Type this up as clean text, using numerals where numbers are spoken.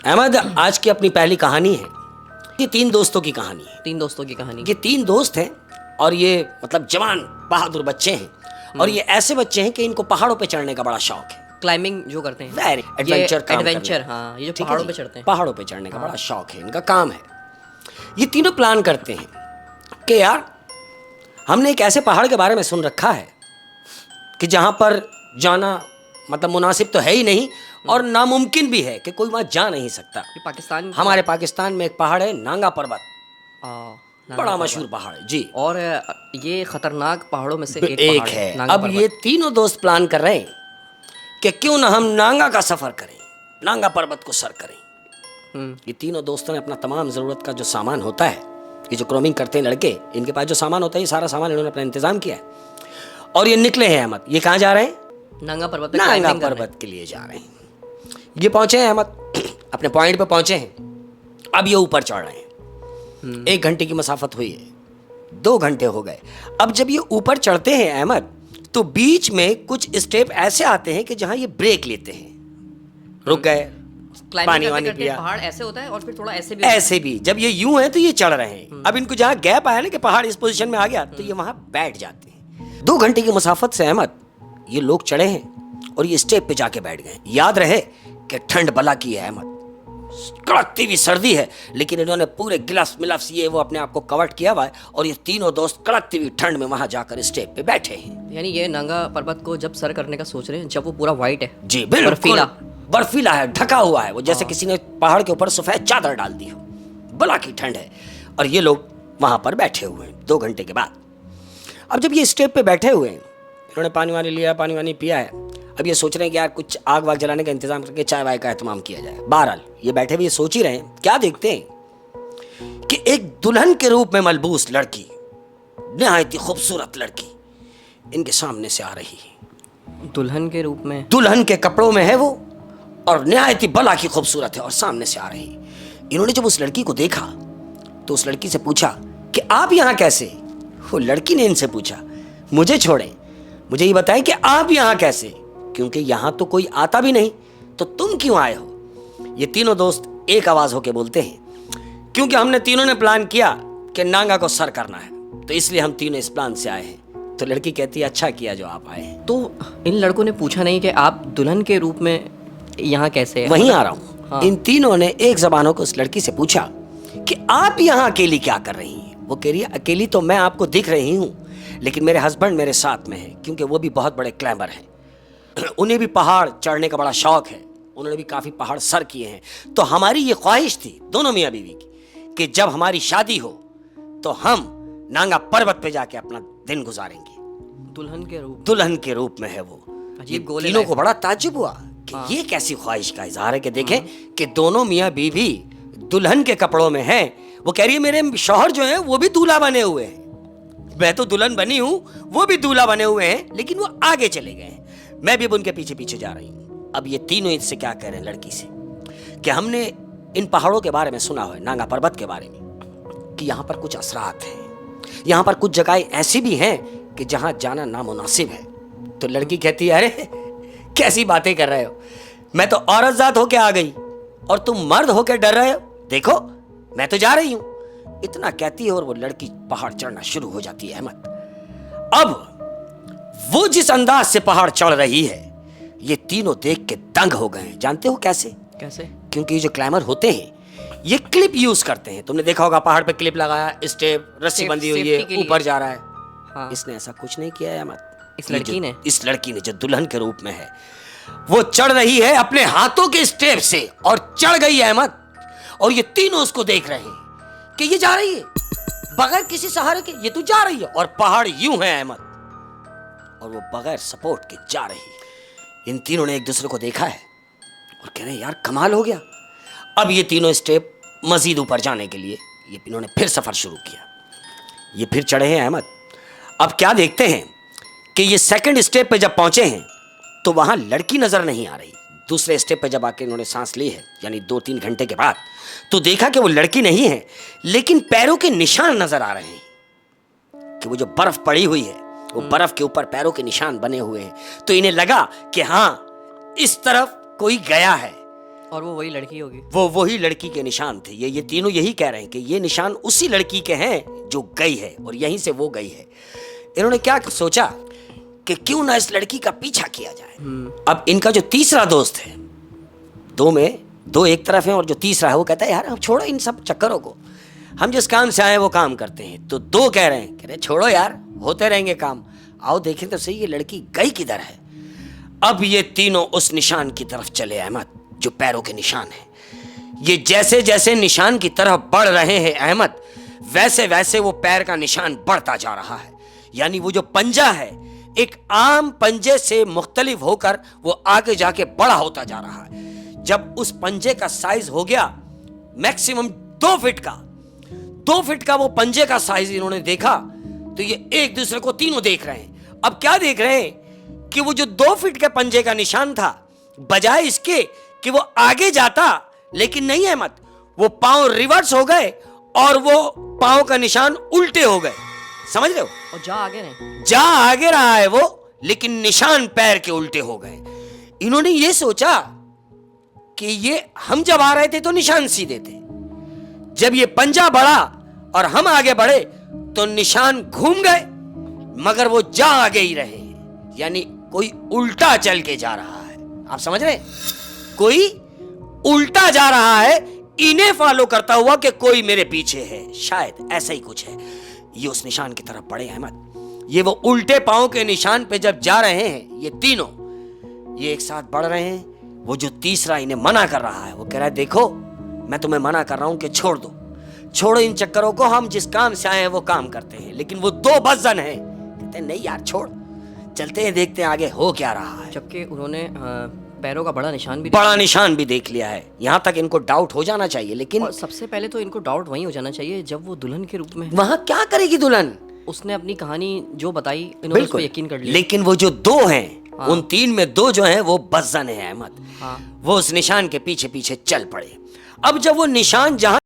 अहमद, आज की अपनी पहली कहानी है। ये तीन दोस्तों की कहानी है। तीन दोस्तों की कहानी। ये तीन दोस्त हैं और ये मतलब जवान बहादुर बच्चे हैं और ये ऐसे बच्चे हैं कि इनको पहाड़ों पे चढ़ने का बड़ा शौक है। क्लाइंबिंग जो करते हैं, वेरी एडवेंचर हाँ, ये जो ठीक है पहाड़ों जी? पे चढ़ते हैं। पहाड़ों पे चढ़ने का बड़ा शौक है, इनका काम है। ये तीनों प्लान करते हैं कि यार हमने एक ऐसे पहाड़ के बारे में सुन रखा है कि जहां पर जाना मतलब मुनासिब तो है ही नहीं और नामुमकिन भी है कि कोई वहां जा नहीं सकता। ये पाकिस्तान हमारे पाकिस्तान में एक पहाड़ है नांगा पर्वत, नांगा बड़ा पर्वत। मशहूर पहाड़ है जी। और ये खतरनाक पहाड़ों में से एक एक पहाड़ है। नांगा अब पर्वत। ये तीनों दोस्त प्लान कर रहे हैं कि क्यों ना हम नांगा का सफर करें, नांगा पर्वत को सर करें। ये तीनों दोस्तों ने अपना तमाम ज़रूरत का जो सामान होता है, ये जो क्रोमिंग करते हैं लड़के, इनके पास जो सामान होता है ये सारा सामान इन्होंने अपना इंतजाम किया है और ये निकले हैं। अहमद, ये कहाँ जा रहे हैं? नांगा पर्वत पे नांगा climbing करने। पर्वत के लिए जा रहे हैं। ये पहुंचे हैं अहमद, अपने पॉइंट पे पहुंचे हैं। अब ये ऊपर चढ़ रहे हैं। 1 घंटे की मसाफत हुई है, 2 घंटे हो गए। अब जब ये ऊपर चढ़ते हैं अहमद, तो बीच में कुछ स्टेप ऐसे आते हैं कि जहां ये ब्रेक लेते हैं, रुक गए, Climbing पानी करते वानी करते पिया। पहाड़ ऐसे होता है और फिर थोड़ा ऐसे भी होता है। ऐसे भी जब ये यूं है तो ये चढ़ रहे हैं। अब इनको जहां गैप आया ना कि पहाड़ इस पोजीशन में आ गया, तो ये वहां बैठ जाते हैं। 2 घंटे की मुसाफत से अहमद ये लोग चढ़े हैं और ये स्टेप पे जाके बैठ गए। याद रहे कि ठंड बला की है अहमद, कड़कती हुई सर्दी है, लेकिन इन्होंने पूरे गिलास मिलास ये वो अपने आप को कवर किया हुआ है और ये तीनों दोस्त कड़कती हुई ठंड में वहां जाकर स्टेप पे बैठे हैं। यानी ये नांगा पर्वत को जब सर करने का सोच रहे हैं, जब वो पूरा व्हाइट है, जी बिल्कुल, बर्फीला। बर्फीला है, ढका हुआ है, वो जैसे किसी ने पहाड़ के ऊपर सफेद चादर डाल दी हो। बला की ठंड है और ये लोग वहां पर बैठे हुए हैं 2 घंटे के बाद। अब जब ये स्टेप पे बैठे हुए हैं, इन्होंने पानी वानी लिया, पानी वानी पिया है। अब ये सोच रहे हैं कि यार कुछ आग वाग जलाने का इंतजाम करके चाय वाय का एहतमाम किया जाए। बहरहाल ये बैठे हुए ये सोच ही रहे हैं, क्या देखते हैं कि एक दुल्हन के रूप में मलबूस लड़की, निहायत ही खूबसूरत लड़की इनके सामने से आ रही है। दुल्हन के रूप में, दुल्हन के कपड़ों में है वो और निहायत ही बला की खूबसूरत है और सामने से आ रही है। इन्होंने जब उस लड़की को देखा तो उस लड़की से पूछा कि आप यहाँ कैसे? वो लड़की ने इनसे पूछा, मुझे छोड़ें, मुझे ये बताएं कि आप यहाँ कैसे, क्योंकि यहाँ तो कोई आता भी नहीं, तो तुम क्यों आए हो? ये तीनों दोस्त एक आवाज होके बोलते हैं, क्योंकि हमने तीनों ने प्लान किया कि नांगा को सर करना है, तो इसलिए हम तीनों इस प्लान से आए हैं। तो लड़की कहती है, अच्छा किया जो आप आए हैं। तो इन लड़कों ने पूछा नहीं कि आप दुल्हन के रूप में यहाँ कैसे है? वहीं आ रहा हूँ। हाँ। इन तीनों ने एक जबानों को उस लड़की से पूछा कि आप यहाँ अकेली क्या कर रही हैं? वो कह रही है, अकेली तो मैं आपको दिख रही हूँ, लेकिन मेरे हस्बैंड मेरे साथ में है, क्योंकि वो भी बहुत बड़े क्लाइंबर हैं। उन्हें भी पहाड़ चढ़ने का बड़ा शौक है, उन्होंने भी काफी पहाड़ सर किए हैं। तो हमारी ये ख्वाहिश थी दोनों मियाँ बीवी की कि जब हमारी शादी हो तो हम नांगा पर्वत पे जाके अपना दिन गुजारेंगे। दुल्हन के रूप में है वो। अजीब ये गोले तीनों लाए। को बड़ा ताज्जुब हुआ कि ये कैसी ख्वाहिश का इजहार है कि देखें कि दोनों मियाँ बीवी दुल्हन के कपड़ों में हैं। वो कह रही है, मेरे शौहर जो हैं वो भी दूल्हा बने हुए हैं, मैं तो दुल्हन बनी हूं, वो भी दूल्हा बने हुए हैं, लेकिन वो आगे चले गए हैं, मैं भी अब उनके पीछे पीछे जा रही हूं। अब ये तीनों इससे क्या कह रहे हैं लड़की से कि हमने इन पहाड़ों के बारे में सुना है, नांगा पर्वत के बारे में, कि यहाँ पर कुछ असरात हैं, यहाँ पर कुछ जगहें ऐसी भी हैं कि जहां जाना नामुनासिब है। तो लड़की कहती है, अरे कैसी बातें कर रहे हो, मैं तो औरत जात होके आ गई और तुम मर्द होके डर रहे हो, देखो मैं तो जा रही हूं। इतना कहती है और वो लड़की पहाड़ चढ़ना शुरू हो जाती है अहमद। अब वो जिस अंदाज से पहाड़ चढ़ रही है, ये तीनों देख के दंग हो गए। जानते हो कैसे? कैसे? क्योंकि ये जो क्लाइंबर होते हैं ये क्लिप यूज करते हैं। तुमने देखा होगा पहाड़ पे क्लिप लगाया, स्टेप, रस्सी बंधी हुई है, ऊपर जा रहा है। हाँ। इसने ऐसा कुछ नहीं किया है अहमद। इस लड़की ने? इस लड़की ने जो दुल्हन के रूप में है, वो चढ़ रही है अपने हाथों के स्टेप से और चढ़ गई है अहमद। और ये तीनों उसको देख रहे हैं कि ये जा रही है बगैर किसी सहारे के, ये तो जा रही है और पहाड़ यूं है अहमद, और वो बगैर सपोर्ट के जा रही है। इन तीनों ने एक दूसरे को देखा है और कह रहे हैं, यार कमाल हो गया। अब ये तीनों स्टेप मजीद ऊपर जाने के लिए ये इन्होंने फिर सफर शुरू किया। ये फिर चढ़े हैं अहमद। अब क्या देखते हैं कि ये सेकंड स्टेप पे जब पहुंचे हैं तो वहां लड़की नजर नहीं आ रही। दूसरे स्टेप पे जब आके इन्होंने सांस ली है, यानी 2-3 घंटे के बाद, तो देखा कि वो लड़की नहीं है, लेकिन पैरों के निशान नजर आ रहे हैं कि वो जो बर्फ पड़ी हुई है, वो बर्फ के ऊपर पैरों के निशान बने हुए हैं। तो इन्हें लगा कि हाँ, इस तरफ कोई गया है। और वो वही लड़की होगी। वो वही लड़की के निशान थे। ये तीनों यही कह रहे हैं कि ये निशान उसी लड़की के हैं जो गई है और यहीं से वो गई है। इन्होंने क्या सोचा कि क्यों ना इस लड़की का पीछा किया जाए। अब इनका जो तीसरा दोस्त है, दो में दो एक तरफ है और जो तीसरा है वो कहता है यार हम छोड़ो इन सब चक्करों को, हम जिस काम से आए वो काम करते हैं। तो दो कह रहे छोड़ो यार, होते रहेंगे काम, आओ देखें तो सही ये लड़की गई किधर है। अब ये तीनों उस निशान की तरफ चले अहमद, जो पैरों के निशान है। ये जैसे जैसे निशान की तरफ बढ़ रहे हैं अहमद, वैसे वैसे वो पैर का निशान बढ़ता जा रहा है। यानी वो जो पंजा है एक आम पंजे से मुख्तलिफ होकर वो आगे जाके बड़ा होता जा रहा है। जब उस पंजे का साइज हो गया मैक्सिमम 2 फीट का, 2 फीट का वो पंजे का साइज इन्होंने देखा, तो ये एक दूसरे को तीनों देख रहे हैं। अब क्या देख रहे हैं कि वो जो 2 फीट के पंजे का निशान था, बजाय इसके कि वो आगे जाता, लेकिन नहीं अहमद, वो पांव रिवर्स हो गए और वो पांव का निशान उल्टे हो गए। समझ रहे हो? और जा आगे रहा है वो, लेकिन निशान पैर के उल्टे हो गए। इन्होंने ये सोचा कि ये हम जब आ रहे थे तो निशान सीधे थे, जब ये पंजा बढ़ा और हम आगे बढ़े तो निशान घूम गए, मगर वो जा आगे ही रहे। यानी कोई उल्टा चल के जा रहा है। आप समझ रहे? कोई उल्टा जा रहा है, इन्हें फॉलो करता हुआ कि कोई मेरे पीछे है, शायद ऐसा ही कुछ है। ये उस निशान की तरफ बढ़े अहमद। ये वो उल्टे पांव के निशान पे जब जा रहे हैं, ये तीनों ये एक साथ बढ़ रहे हैं। वो जो तीसरा इन्हें मना कर रहा है, वो कह रहा है देखो मैं तुम्हें मना कर रहा हूं कि छोड़ दो, छोड़ो इन चक्करों को, हम जिस काम से आए हैं वो काम करते हैं। लेकिन वो दो बज़न हैं, कहते हैं नहीं यार छोड़, चलते हैं देखते हैं आगे हो क्या रहा है। जबकि उन्होंने पैरों का बड़ा निशान भी देख लिया है। यहाँ तक इनको डाउट हो जाना चाहिए, लेकिन और सबसे पहले तो इनको डाउट वहीं हो जाना चाहिए जब वो दुल्हन के रूप में। वहां क्या करेगी दुल्हन? उसने अपनी कहानी जो बताई, इन्होंने उस पर यकीन कर लिया। लेकिन वो जो दो हैं, उन तीन में दो जो हैं वो बज़न है अहमद। वो उस निशान के पीछे पीछे चल पड़े। अब जब वो निशान जहां